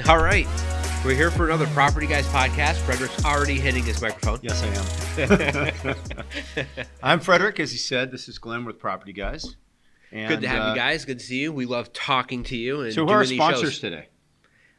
All right. We're here for another Property Guys podcast. Frederick's already hitting his microphone. Yes, I am. I'm Frederick, as he said. This is Glenn with Property Guys. And, good to have you guys. Good to see you. We love talking to you. And so who are our sponsors today?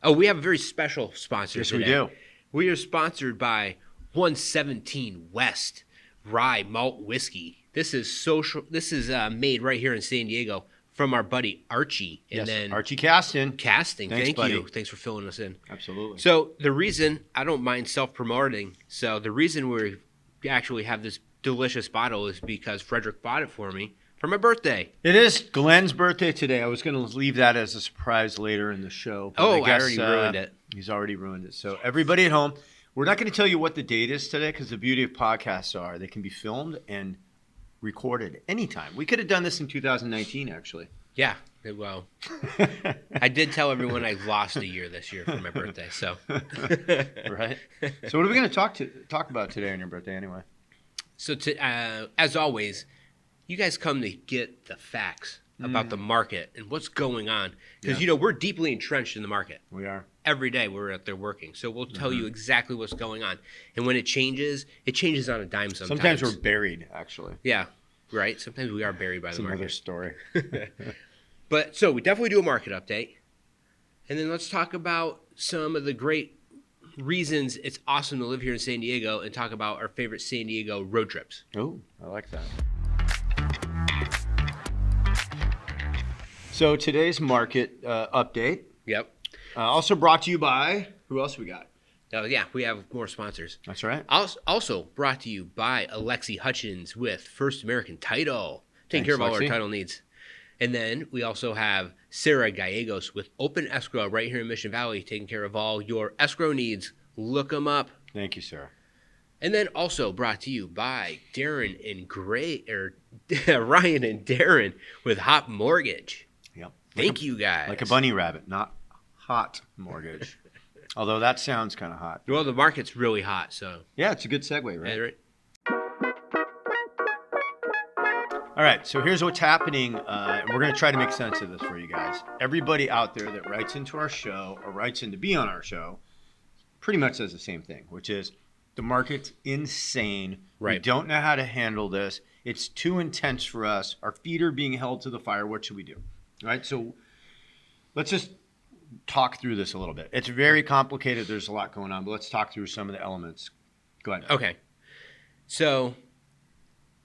Oh, we have a very special sponsor Yes, today. we do. We are sponsored by 117 West Rye Malt Whiskey. This is made right here in San Diego from our buddy Archie. And yes, Archie Caston. Thanks, Thank buddy. you. Thanks for filling us in. Absolutely. So the reason, I don't mind self-promoting, so the reason we actually have this delicious bottle is because Frederick bought it for me for my birthday. It is Glenn's birthday today. I was going to leave that as a surprise later in the show. But I already ruined it. He's already ruined it. So everybody at home, we're not going to tell you what the date is today because the beauty of podcasts are they can be filmed and recorded anytime. We could have done this in 2019, actually. Yeah, well, I did tell everyone I lost a year this year for my birthday. So, right. So, what are we going to talk about today on your birthday, anyway? So, as always, you guys come to get the facts about the market and what's going on because we're deeply entrenched in the market. We are. Every day we're out there working, so we'll tell you exactly what's going on. And when it changes on a dime. Sometimes we're buried, actually. Yeah, right. Sometimes we are buried by the market. Another story. But so we definitely do a market update, and then let's talk about some of the great reasons it's awesome to live here in San Diego, and talk about our favorite San Diego road trips. Oh, I like that. So today's market update. Yep. Also brought to you by, who else we got? Oh, yeah, we have more sponsors. That's right. Also brought to you by Alexi Hutchins with First American Title, taking care of all our title needs. And then we also have Sarah Gallegos with Open Escrow right here in Mission Valley, taking care of all your escrow needs. Look them up. Thank you, Sarah. And then also brought to you by Ryan and Darren with Hop Mortgage. Yep. Thank you, guys. Like a bunny rabbit, not hot mortgage. Although that sounds kind of hot. Well, the market's really hot, so. Yeah, it's a good segue, right? Yeah, right. All right, so here's what's happening, and we're going to try to make sense of this for you guys. Everybody out there that writes into our show or writes in to be on our show pretty much says the same thing, which is the market's insane. Right. We don't know how to handle this. It's too intense for us. Our feet are being held to the fire. What should we do? All right, so let's just talk through this a little bit. It's very complicated. There's a lot going on, but let's talk through some of the elements. Go ahead. Okay. So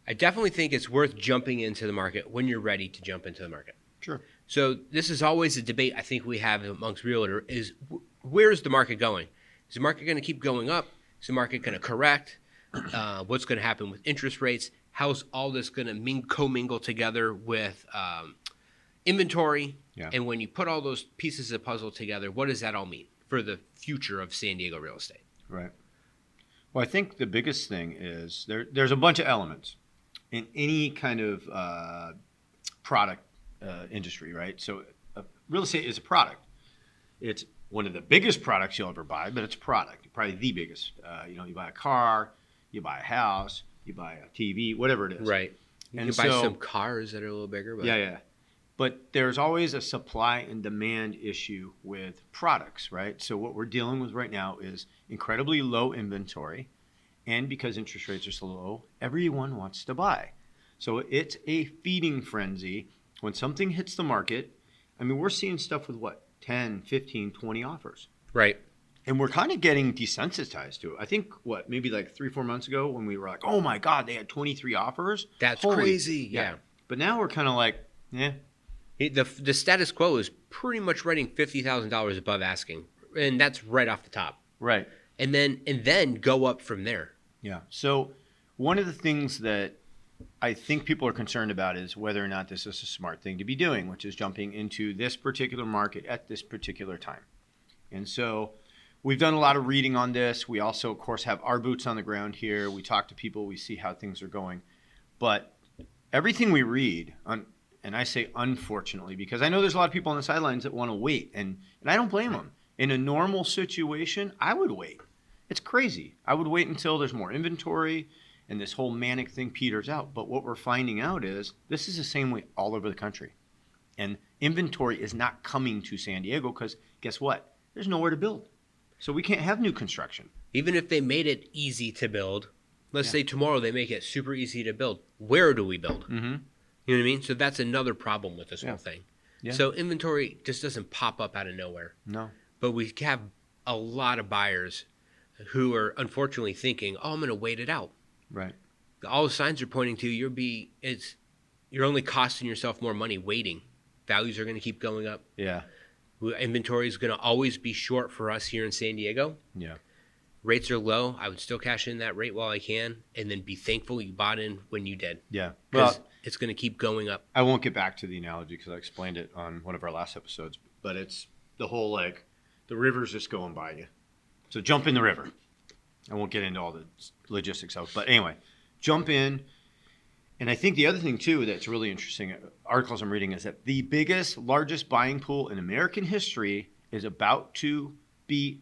I definitely think it's worth jumping into the market when you're ready to jump into the market. Sure. So this is always a debate I think we have amongst realtors is where's the market going? Is the market going to keep going up? Is the market going to correct? What's going to happen with interest rates? How's all this going to commingle together with inventory? Yeah. And when you put all those pieces of the puzzle together, what does that all mean for the future of San Diego real estate? Right. Well, I think the biggest thing is there's a bunch of elements in any kind of product industry, right? So real estate is a product. It's one of the biggest products you'll ever buy, but it's a product. Probably the biggest. You buy a car, you buy a house, you buy a TV, whatever it is. Right. You can buy some cars that are a little bigger. But Yeah. But there's always a supply and demand issue with products, right? So what we're dealing with right now is incredibly low inventory. And because interest rates are so low, everyone wants to buy. So it's a feeding frenzy. When something hits the market, I mean, we're seeing stuff with 10, 15, 20 offers. Right. And we're kind of getting desensitized to it. I think, maybe like 3-4 months ago when we were like, oh my God, they had 23 offers? That's crazy. Yeah. But now we're kind of like, yeah. The status quo is pretty much writing $50,000 above asking, and that's right off the top. Right. And then go up from there. Yeah. So one of the things that I think people are concerned about is whether or not this is a smart thing to be doing, which is jumping into this particular market at this particular time. And so we've done a lot of reading on this. We also, of course, have our boots on the ground here. We talk to people. We see how things are going. But everything we read, and I say unfortunately, because I know there's a lot of people on the sidelines that want to wait, and I don't blame them. In a normal situation, I would wait. It's crazy. I would wait until there's more inventory and this whole manic thing peters out. But what we're finding out is this is the same way all over the country. And inventory is not coming to San Diego because guess what? there's nowhere to build. So we can't have new construction. Even if they made it easy to build, let's say tomorrow they make it super easy to build. Where do we build? Mm-hmm. You know what I mean? So that's another problem with this whole thing. Yeah. So inventory just doesn't pop up out of nowhere. No. But we have a lot of buyers who are unfortunately thinking, "Oh, I'm going to wait it out." Right. All the signs are pointing to you're only costing yourself more money waiting. Values are going to keep going up. Yeah. Inventory is going to always be short for us here in San Diego. Yeah. Rates are low. I would still cash in that rate while I can, and then be thankful you bought in when you did. Yeah. Because it's going to keep going up. I won't get back to the analogy because I explained it on one of our last episodes, but it's the whole the river's just going by you. So jump in the river. I won't get into all the logistics of it, but anyway, jump in. And I think the other thing too that's really interesting, articles I'm reading, is that the largest buying pool in American history is about to be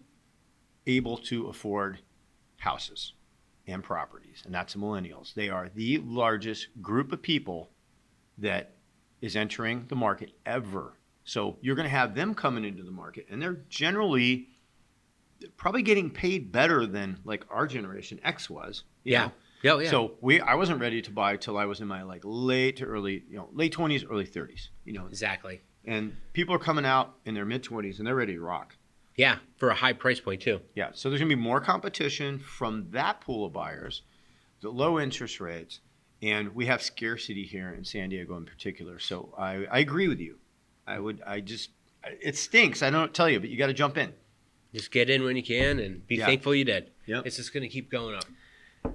able to afford houses and properties, and that's the millennials. They are the largest group of people that is entering the market ever. So you're going to have them coming into the market, and they're generally probably getting paid better than like our generation X was. You know? Oh, yeah. So I wasn't ready to buy till I was in my late 20s, early 30s. Exactly. And people are coming out in their mid 20s and they're ready to rock. Yeah, for a high price point too. Yeah, so there's going to be more competition from that pool of buyers, the low interest rates, and we have scarcity here in San Diego in particular. So I agree with you. It stinks. I don't tell you, but you got to jump in. Just get in when you can and be thankful you did. Yep. It's just going to keep going up.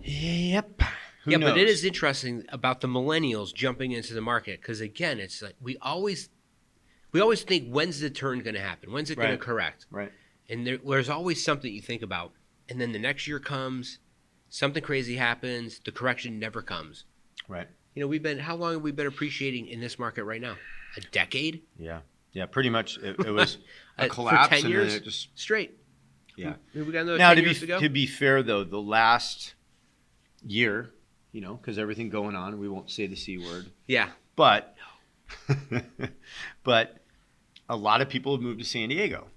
Yep. Who knows? But it is interesting about the millennials jumping into the market because, again, it's like we always think, when's the turn going to happen? When's it going to correct? Right. And there's always something you think about. And then the next year comes, something crazy happens, the correction never comes. Right. How long have we been appreciating in this market right now? A decade? Yeah. Yeah, pretty much. It was a collapse for 10 years, and then it just straight. Yeah. We got another now 10 years to go? To be fair though, the last year, because everything going on, we won't say the C word. Yeah. But a lot of people have moved to San Diego.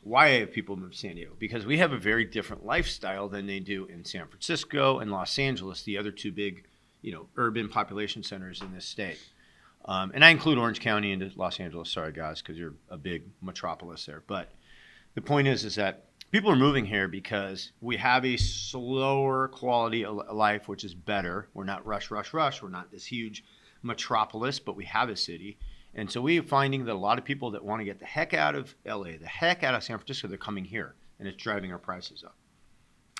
Why have people moved to San Diego? Because we have a very different lifestyle than they do in San Francisco and Los Angeles, the other two big, urban population centers in this state. And I include Orange County into Los Angeles. Sorry, guys, because you're a big metropolis there. But the point is that people are moving here because we have a slower quality of life, which is better. We're not rush. We're not this huge metropolis, but we have a city. And so we're finding that a lot of people that want to get the heck out of LA, the heck out of San Francisco, they're coming here, and it's driving our prices up.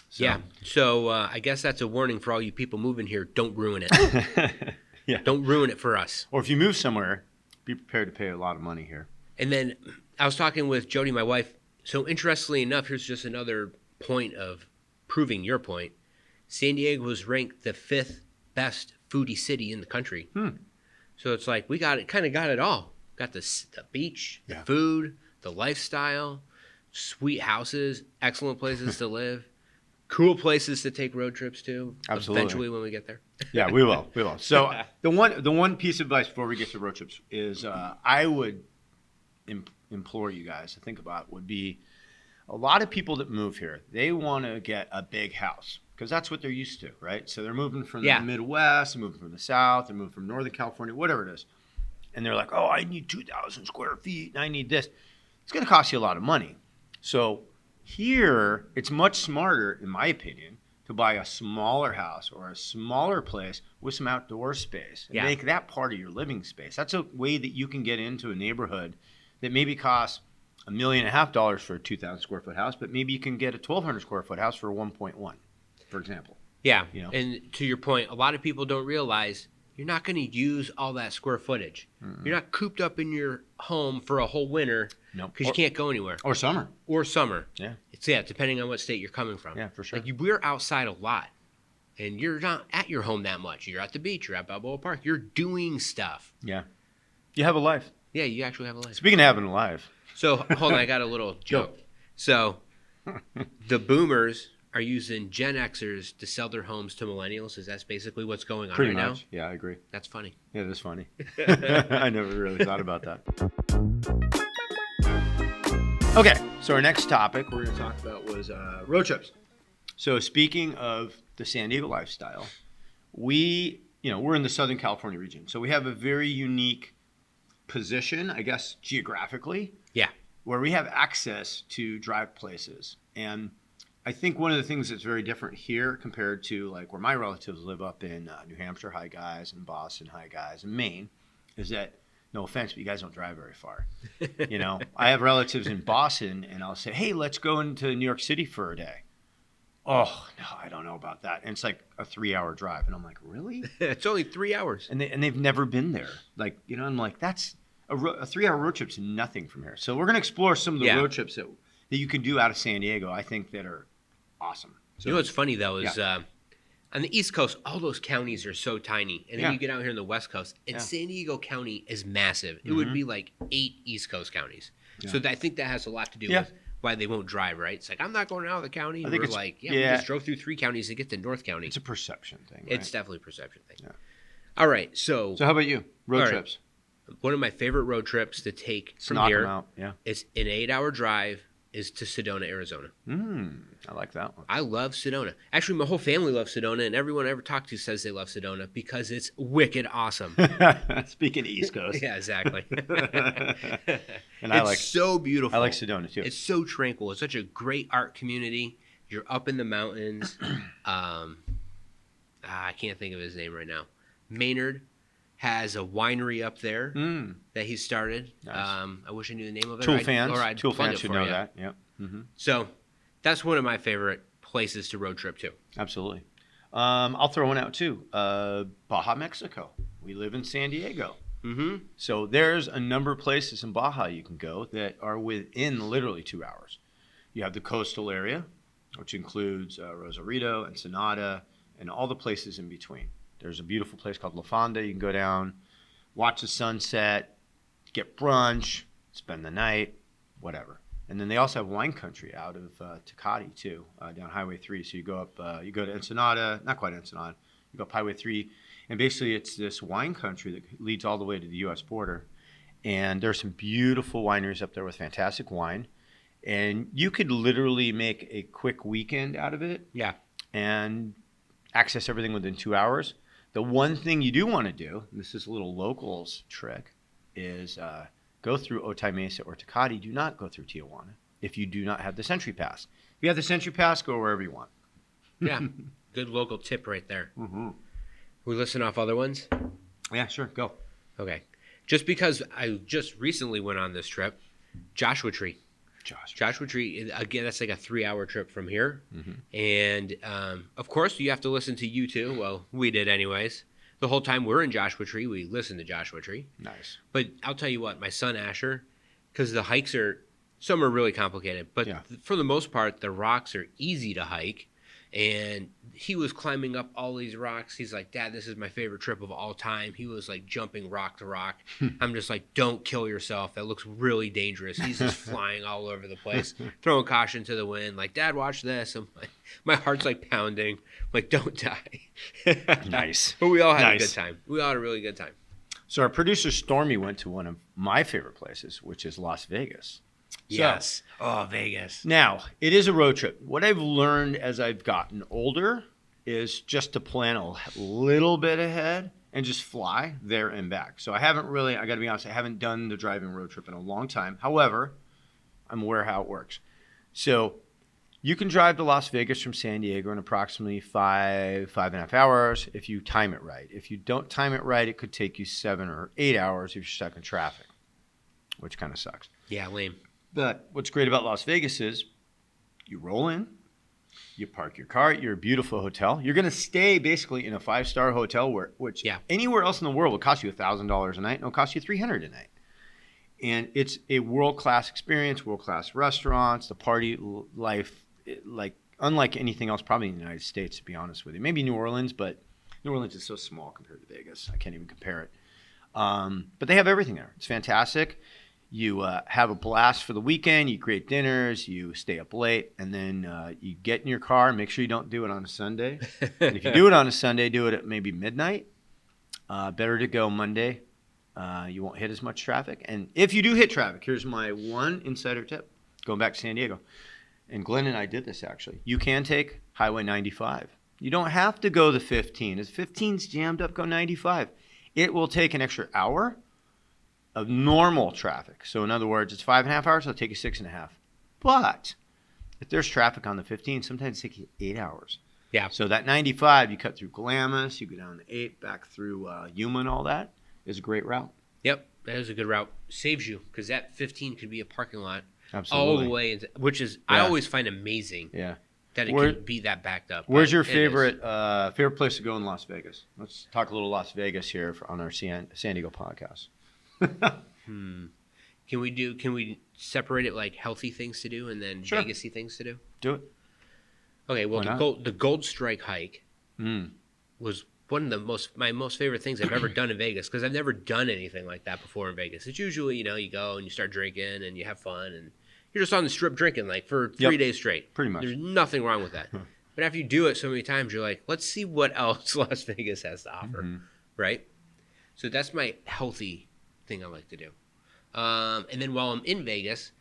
So. Yeah. So I guess that's a warning for all you people moving here. Don't ruin it. Yeah. Don't ruin it for us. Or if you move somewhere, be prepared to pay a lot of money here. And then I was talking with Jody, my wife. So interestingly enough, here's just another point of proving your point. San Diego was ranked the 5th best foodie city in the country. So it's like we got it all. Got the beach, the food, the lifestyle, sweet houses, excellent places to live, cool places to take road trips to. Absolutely. Eventually when we get there. Yeah, we will. So the one piece of advice before we get to road trips is I would implore you guys to think about would be a lot of people that move here, they want to get a big house because that's what they're used to, right? So they're moving from the Midwest, they're moving from the South, they're moving from Northern California, whatever it is. And they're like, oh, I need 2,000 square feet and I need this. It's going to cost you a lot of money. So here, it's much smarter, in my opinion, to buy a smaller house or a smaller place with some outdoor space and make that part of your living space. That's a way that you can get into a neighborhood that maybe costs $1.5 million for a 2,000 square foot house, but maybe you can get a 1,200 square foot house for 1.1, for example. Yeah. And to your point, a lot of people don't realize you're not going to use all that square footage. Mm-hmm. You're not cooped up in your home for a whole winter because you can't go anywhere. Or summer. Yeah. It's depending on what state you're coming from. Yeah, for sure. Like we're outside a lot, and you're not at your home that much. You're at the beach. You're at Balboa Park. You're doing stuff. Yeah. You have a life. Yeah, you actually have a life. Speaking of having a life. So, hold on. I got a little joke. So, the boomers are using Gen Xers to sell their homes to millennials. Is that basically what's going on Pretty right much. now? Yeah, I agree. That's funny. Yeah, it is funny. I never really thought about that. Okay, so our next topic we're going to talk about was road trips. So speaking of the San Diego lifestyle, we're in the Southern California region. So we have a very unique position, I guess, geographically. Yeah. Where we have access to drive places. And I think one of the things that's very different here compared to like where my relatives live up in New Hampshire, hi guys, and Boston, hi guys, and Maine, is that, no offense, but you guys don't drive very far. I have relatives in Boston, and I'll say, hey, let's go into New York City for a day. Oh, no, I don't know about that. And it's like a 3-hour drive. And I'm like, really? It's only 3 hours. And they've never been there. Like, I'm like, that's a 3-hour road trip's nothing from here. So we're going to explore some of the road trips that you can do out of San Diego, I think, that are awesome. So, you know what's funny, though, is on the East Coast, all those counties are so tiny. And then you get out here on the West Coast, and San Diego County is massive. It would be like 8 East Coast counties. Yeah. So I think that has a lot to do with why they won't drive, right? It's like, I'm not going out of the county. I think we're like, we just drove through 3 counties to get to North County. It's a perception thing, right? It's definitely a perception thing. Yeah. All right, so how about you? Road trips. One of my favorite road trips to take from here is an 8-hour drive is to Sedona, Arizona. I like that one. I love Sedona. Actually, my whole family loves Sedona, and everyone I ever talked to says they love Sedona because it's wicked awesome. Speaking of East Coast. Yeah, exactly. And it's so beautiful. I like Sedona, too. It's so tranquil. It's such a great art community. You're up in the mountains. I can't think of his name right now. Maynard has a winery up there that he started. Nice. I wish I knew the name of it. Tool fans should know that. Yep. Mm-hmm. So that's one of my favorite places to road trip to. Absolutely. I'll throw one out too. Baja, Mexico. We live in San Diego. Mm-hmm. So there's a number of places in Baja you can go that are within literally 2 hours. You have the coastal area, which includes Rosarito, Ensenada, and all the places in between. There's a beautiful place called La Fonda. You can go down, watch the sunset, get brunch, spend the night, whatever. And then they also have wine country out of Tecate too, down Highway 3. So you go up, you go to Ensenada, not quite Ensenada, you go up Highway 3. And basically it's this wine country that leads all the way to the U.S. border. And there's some beautiful wineries up there with fantastic wine. And you could literally make a quick weekend out of it. Yeah. And access everything within 2 hours. The one thing you do want to do, and this is a little locals trick, is go through Otay Mesa or Tecate. Do not go through Tijuana if you do not have the Century Pass. If you have the Century Pass, go wherever you want. Yeah, good local tip right there. Mm-hmm. We listen off other ones? Yeah, sure, go. Okay. Just because I just recently went on this trip, Joshua Tree. Joshua Tree, again, that's like a 3-hour trip from here. Mm-hmm. And, of course, you have to listen to U2. Well, we did anyways. The whole time we're in Joshua Tree, we listen to Joshua Tree. Nice. But I'll tell you what, my son Asher, because the hikes some are really complicated. But for the most part, the rocks are easy to hike. And he was climbing up all these rocks. He's like, Dad, this is my favorite trip of all time. He was like jumping rock to rock. I'm just like, don't kill yourself. That looks really dangerous. He's just flying all over the place, throwing caution to the wind. Like, Dad, watch this. I'm like, my heart's like pounding. I'm like, don't die. Nice. But we all had a good time. We all had a really good time. So our producer Stormie went to one of my favorite places, which is Las Vegas. Yes. So, Vegas. Now, it is a road trip. What I've learned as I've gotten older is just to plan a little bit ahead and just fly there and back. So I haven't really, I got to be honest, I haven't done the driving road trip in a long time. However, I'm aware how it works. So you can drive to Las Vegas from San Diego in approximately 5.5 hours if you time it right. If you don't time it right, it could take you 7 or 8 hours if you're stuck in traffic, which kind of sucks. Yeah, lame. But what's great about Las Vegas is you roll in, you park your car at your beautiful hotel. You're going to stay basically in a 5-star hotel, which anywhere else in the world will cost you $1,000 a night, and it'll cost you $300 a night. And it's a world-class experience, world-class restaurants, the party life, like unlike anything else probably in the United States, to be honest with you. Maybe New Orleans, but New Orleans is so small compared to Vegas. I can't even compare it. But they have everything there. It's fantastic. You have a blast for the weekend. You create dinners. You stay up late. And then you get in your car. Make sure you don't do it on a Sunday. And if you do it on a Sunday, do it at maybe midnight. Better to go Monday. You won't hit as much traffic. And if you do hit traffic, here's my one insider tip. going back to San Diego. And Glenn and I did this, actually. You can take Highway 95. You don't have to go the 15. If 15's jammed up, go 95. It will take an extra hour of normal traffic. So in other words, it's 5.5 hours. It'll take you 6.5. But if there's traffic on the 15, sometimes it takes you 8 hours. Yeah. So that 95, you cut through Glamis, you go down the 8, back through Yuma and all that, is a great route. Yep, that is a good route. Saves you, because that 15 could be a parking lot Absolutely. all the way, which is I always find amazing. Yeah. That it can be that backed up. Where's your favorite place to go in Las Vegas? Let's talk a little Las Vegas here on our San Diego podcast. Can we separate it like healthy things to do and then Sure. Vegas-y things to do? Do it. Okay, well the Gold Strike hike Mm. was one of my most favorite things I've ever done in Vegas, because I've never done anything like that before in Vegas. It's usually, you go and you start drinking and you have fun and you're just on the strip drinking like for 3 days straight. Pretty much. There's nothing wrong with that. But after you do it so many times, you're like, let's see what else Las Vegas has to offer, right? So that's my healthy thing I like to do. And then while I'm in Vegas,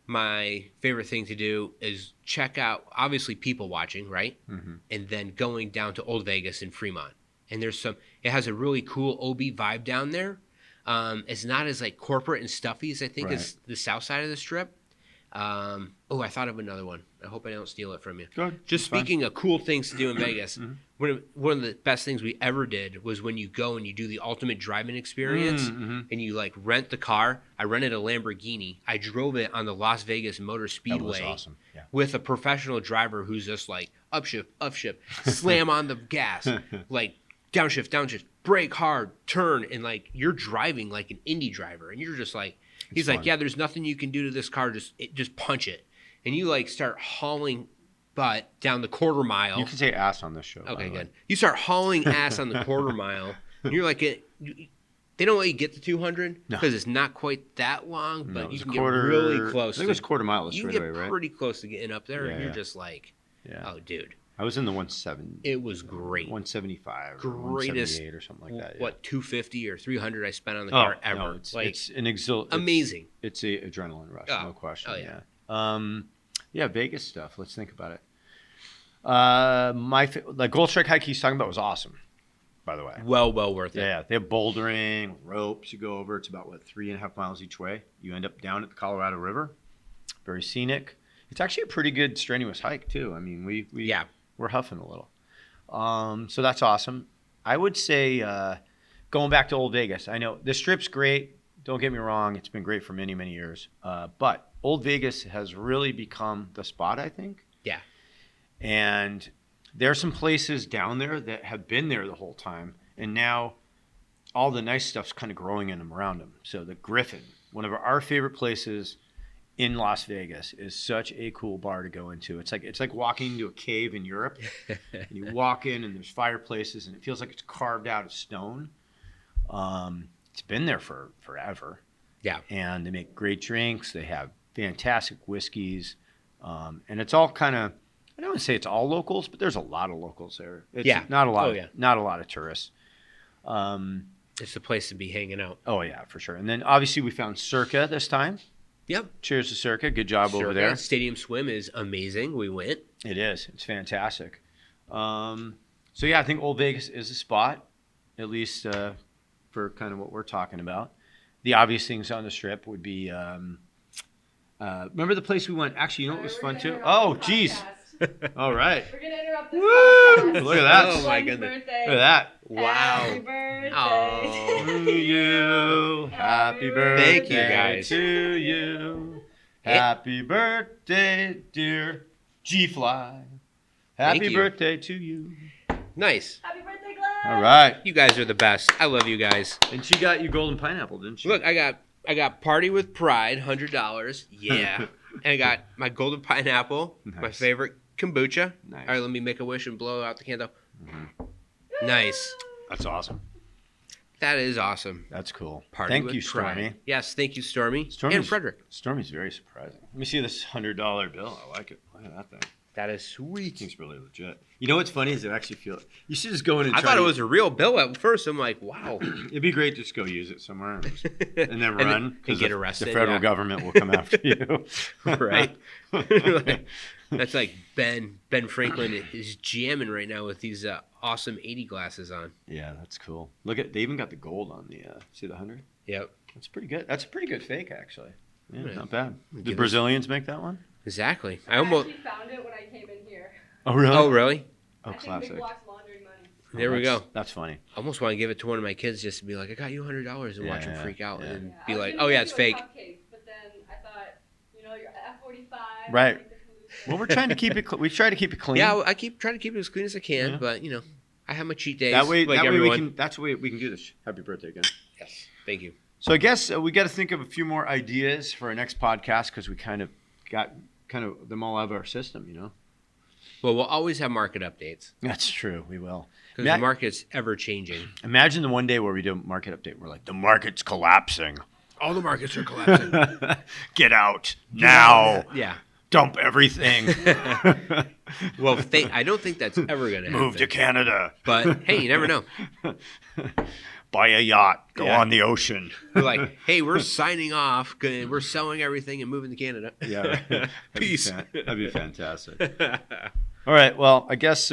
my favorite thing to do is check out, obviously, people watching, right? And then going down to Old Vegas in Fremont. And it has a really cool OB vibe down there. It's not as like corporate and stuffy as I think as the south side of the strip. I thought of another one. I hope I don't steal it from you. Good. Just speaking of cool things to do in Vegas, one of the best things we ever did was when you go and you do the ultimate driving experience and you like rent the car. I rented a Lamborghini. I drove it on the Las Vegas Motor Speedway awesome. Yeah. with a professional driver who's just like upshift, slam on the gas, like downshift, brake hard, turn, and like you're driving like an Indy driver, and you're just like, he's like, yeah, there's nothing you can do to this car, just punch it, and you like start hauling butt down the quarter mile. You can say ass on this show. Okay, good. You start hauling ass on the quarter mile, and you're like, they don't let you get to 200 because it's not quite that long, but you can get really close. I think it was quarter mile You straightaway, can get right? pretty close to getting up there, and you're just like, oh, dude. I was in the 170. It was great. 175 or Greatest, 178 or something like that. What, 250 or 300 I spent on the car ever. No, it's an amazing. It's an adrenaline rush, no question. Oh, yeah. Vegas stuff. Let's think about it. The Gold Strike hike he's talking about was awesome, by the way. Well worth it. Yeah, they have bouldering, ropes you go over. It's about, 3.5 miles each way. You end up down at the Colorado River. Very scenic. It's actually a pretty good strenuous hike, too. I mean, we're huffing a little. So that's awesome. I would say going back to Old Vegas. I know the Strip's great. Don't get me wrong. It's been great for many, many years. But Old Vegas has really become the spot, I think. Yeah. And there are some places down there that have been there the whole time. And now all the nice stuff's kind of growing in them around them. So the Griffin, one of our favorite places in Las Vegas, is such a cool bar to go into. It's like walking into a cave in Europe. And you walk in and there's fireplaces and it feels like it's carved out of stone. It's been there for forever. Yeah. And they make great drinks. They have fantastic whiskeys. And it's all kind of, I don't want to say it's all locals, but there's a lot of locals there. It's not a lot. Not a lot of tourists. It's the place to be hanging out. Oh yeah, for sure. And then obviously we found Circa this time. Yep. Cheers to Circa. Good job over there. Stadium Swim is amazing. We went. It is. It's fantastic. So yeah, I think Old Vegas is a spot, at least for kind of what we're talking about. The obvious things on the Strip would be, remember the place we went? Actually, you know what was fun too? Oh, geez. All right. We're going to interrupt this Woo! podcast. Look at that. Oh, my goodness. Birthday. Look at that. Wow. Happy birthday. Oh. To you. Happy birthday. Thank you, guys. To you. Happy birthday, dear G-Fly. Thank Happy you. birthday to you. Nice. Happy birthday, Glenn. All right. You guys are the best. I love you guys. And she got you golden pineapple, didn't she? Look, I got Party with Pride, $100. Yeah. And I got my golden pineapple, my Nice. favorite kombucha. Nice. All right, let me make a wish and blow out the candle. Nice. That's awesome. That is awesome. That's cool. Party Thank with you, Pride. Stormie. Yes, thank you, Stormie. And Stormie's- Frederick. Stormie's very surprising. Let me see this $100 bill. I like it. Look at that thing. That is sweet. Thing's really legit. You know what's funny is I actually feel you should just go in and I try thought it to- was a real bill at first. I'm like, wow. It'd be great to just go use it somewhere and then run and get the arrested. federal government will come after you. Right. That's like Ben Franklin is jamming right now with these awesome 80 glasses on. Yeah, that's cool. Look at they even got the gold on the see the 100. Yep. That's pretty good. That's a pretty good fake actually. Yeah, Yeah. not bad. Give Did us- Brazilians make that one? Exactly. I actually found it when I came in here. Oh really? Oh, really? Oh, I think classic. Big Block's laundering money. There we That's- go. That's funny. I almost want to give it to one of my kids just to be like, I got you $100 and watch them Yeah, freak out yeah. and Yeah, be I was like, gonna oh, yeah, get it's you a fake. cupcake, but then I thought, you're F45. Right. like the food. Well, we're trying to keep it. We try to keep it clean. Yeah, I keep trying to keep it as clean as I can, Yeah. but, I have my cheat days. That way, like that way everyone. we can. That's the way we can do this. Happy birthday again. Yes. Thank you. So I guess we got to think of a few more ideas for our next podcast because we kind of got them all out of our system. Well, we'll always have market updates That's true. We will. because the market's ever changing. Imagine the one day where we do a market update. We're like, the market's collapsing. All the markets are collapsing. Get out now. Yeah. Dump everything. Well, I don't think that's ever going to happen. Move to Canada. But, hey, you never know. Buy a yacht. Go Yeah. on the ocean. We're like, hey, we're signing off. We're selling everything and moving to Canada. Yeah. Right. Peace. That'd be fantastic. All right. Well, I guess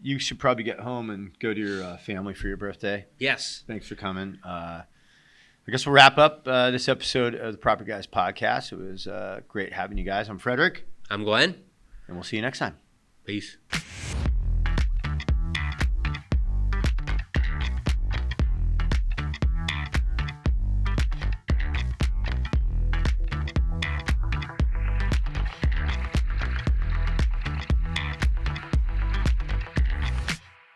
you should probably get home and go to your family for your birthday. Yes. Thanks for coming. I guess we'll wrap up this episode of the Proper Guys podcast. It was great having you guys. I'm Frederick, I'm Glenn. and we'll see you next time. Peace.